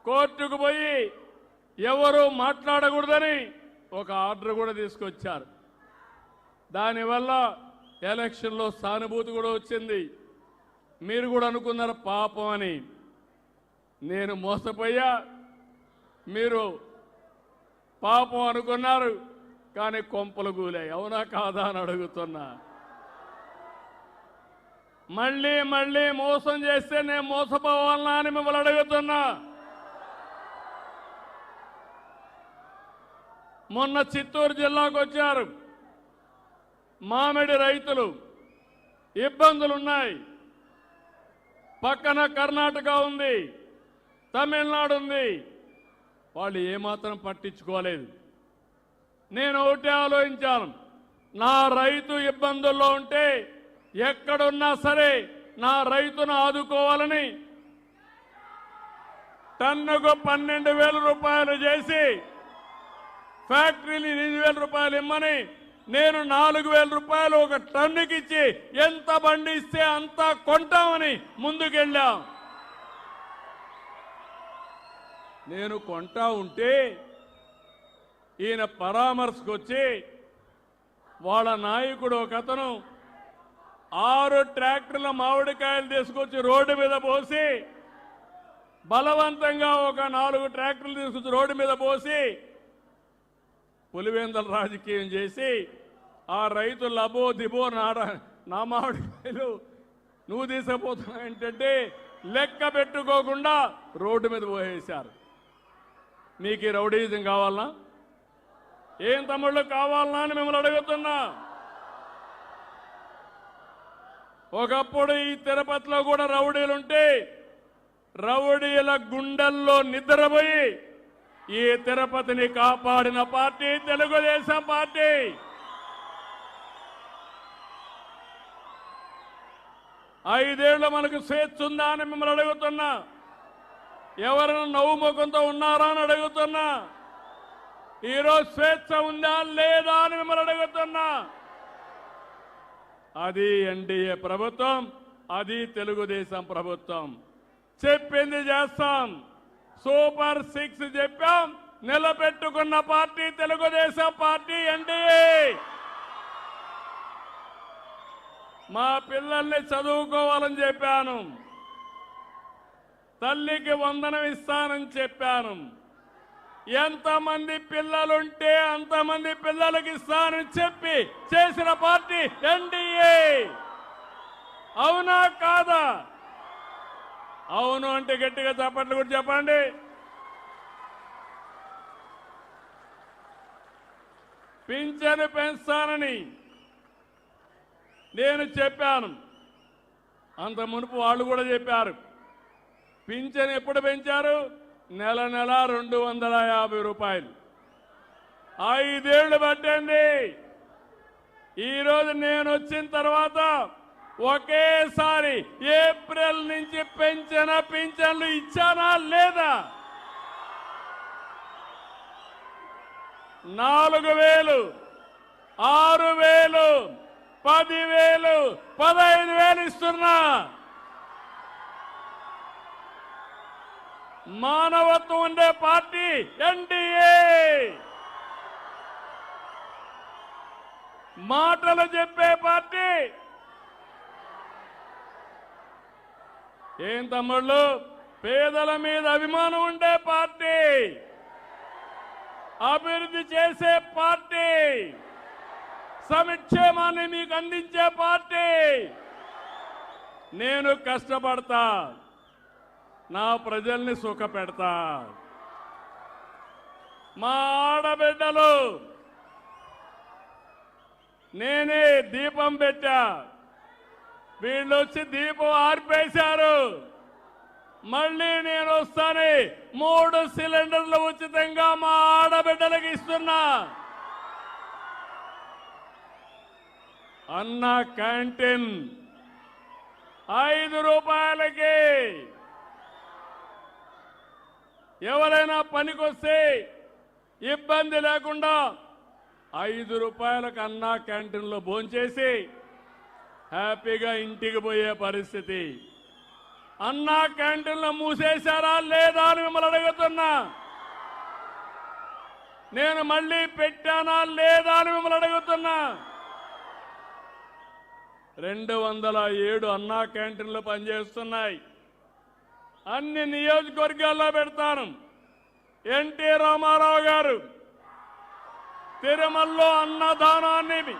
కోర్టుకు పోయి ఎవరు మాట్లాడకూడదని ఒక ఆర్డర్ కూడా తీసుకొచ్చారు. దానివల్ల ఎలక్షన్లో సానుభూతి కూడా వచ్చింది. మీరు కూడా అనుకున్నారు పాపం అని. నేను మోసపోయా, మీరు పాపం అనుకున్నారు, కానీ కొంపలు కూలాయి. అవునా కాదా అని అడుగుతున్నా. మళ్ళీ మళ్ళీ మోసం చేస్తే నేను మోసపోవాలనా అని మిమ్మల్ని అడుగుతున్నా. మొన్న చిత్తూరు జిల్లాకు వచ్చారు. మామిడి రైతులు ఇబ్బందులున్నాయి. పక్కన కర్ణాటక ఉంది, తమిళనాడు ఉంది. వాళ్ళు ఏమాత్రం పట్టించుకోలేదు. నేను ఒకటే ఆలోచించాను, నా రైతు ఇబ్బందుల్లో ఉంటే ఎక్కడున్నా సరే నా రైతును ఆదుకోవాలని టన్నుకు 12,000 రూపాయలు చేసి ఫ్యాక్టరీని 8,000 రూపాయలు ఇమ్మని నేను 4,000 రూపాయలు ఒక టన్నుకి ఇచ్చి ఎంత బండి ఇస్తే అంత కొంటామని ముందుకెళ్ళాం. నేను కొంటా ఉంటే ఈయన పరామర్శకు వచ్చి వాళ్ళ నాయకుడు ఒక అతను 6 ట్రాక్టర్ల మామిడికాయలు తీసుకొచ్చి రోడ్డు మీద పోసి బలవంతంగా ఒక 4 ట్రాక్టర్లు తీసుకొచ్చి రోడ్డు మీద పోసి పులివెందల రాజకీయం చేసి ఆ రైతులు అబో దిబో నా మామిడికాయలు నువ్వు తీసుకుపోతున్నావు ఏంటంటే లెక్క పెట్టుకోకుండా రోడ్డు మీద పోసేశారు. మీకు ఈ రౌడీజం కావాలనా? ఏం తమ్ముళ్ళు కావాలనా అని మిమ్మల్ని అడుగుతున్నా. ఒకప్పుడు ఈ తిరుపతిలో కూడా రౌడీలుంటే రౌడీల గుండెల్లో నిద్రపోయి ఈ తిరుపతిని కాపాడిన పార్టీ తెలుగుదేశం పార్టీ. ఐదేళ్లు మనకు స్వేచ్ఛ ఉందా అని మిమ్మల్ని అడుగుతున్నా. ఎవరైనా నవ్వు ముఖంతో ఉన్నారా అని అడుగుతున్నా. ఈరోజు స్వేచ్ఛ ఉందా లేదా అని మిమ్మల్ని అడుగుతున్నా. అది ఎన్డీఏ ప్రభుత్వం, అది తెలుగుదేశం ప్రభుత్వం. చెప్పింది చేస్తాం. సూపర్ 6 చెప్పాం, నిలబెట్టుకున్న పార్టీ తెలుగుదేశం పార్టీ, ఎన్డీఏ. మా పిల్లల్ని చదువుకోవాలని చెప్పాను, తల్లికి వందనం ఇస్తానని చెప్పాను. ఎంతమంది పిల్లలుంటే అంతమంది పిల్లలకి ఇస్తానని చెప్పి చేసిన పార్టీ ఎన్డీఏ. అవునా కాదా? అవును అంటే గట్టిగా చప్పట్లు కూడా చెప్పండి. పింఛను పెంచుతానని నేను చెప్పాను. అంత మునుపు వాళ్ళు కూడా చెప్పారు. పింఛను ఎప్పుడు పెంచారు? నెల 250 రూపాయలు. 5 ఏళ్లు పట్టింది. ఈరోజు నేను వచ్చిన తర్వాత ఒకేసారి ఏప్రిల్ నుంచి పెంచిన పింఛన్లు ఇచ్చానా లేదా? 4,000, 6,000, 10,000, 15,000 ఇస్తున్నా. మానవత్వం ఉండే పార్టీ ఎన్డీఏ. మాటలు చెప్పే పార్టీ. ఏం తమ్ముళ్ళు, పేదల మీద అభిమానం ఉండే పార్టీ, అభివృద్ధి చేసే పార్టీ, సంక్షేమాన్ని మీకు అందించే పార్టీ. నేను కష్టపడతా, నా ప్రజల్ని సుఖపెడతా. మా ఆడబిడ్డలు నేనే దీపం పెట్టా, వీళ్ళు వచ్చి దీపం ఆర్పేశారు. మళ్ళీ నేను వస్తానే 3 సిలిండర్లు ఉచితంగా మా ఆడబిడ్డలకు ఇస్తున్నా. అన్న క్యాంటీన్ 5 రూపాయలకి. ఎవరైనా పనికొస్తే ఇబ్బంది లేకుండా 5 రూపాయలకు అన్న క్యాంటీన్లో భోంచేసి హ్యాపీగా ఇంటికి పోయే పరిస్థితి. అన్నా క్యాంటీన్లు మూసేశారా లేదా అని మిమ్మల్ని అడుగుతున్నా. నేను మళ్ళీ పెట్టానా లేదా అని మిమ్మల్ని అడుగుతున్నా. 207 అన్నా క్యాంటీన్లు పనిచేస్తున్నాయి. అన్ని నియోజకవర్గాల్లో పెడతాను. ఎన్టీ రామారావు గారు తిరుమలలో అన్నదానాన్ని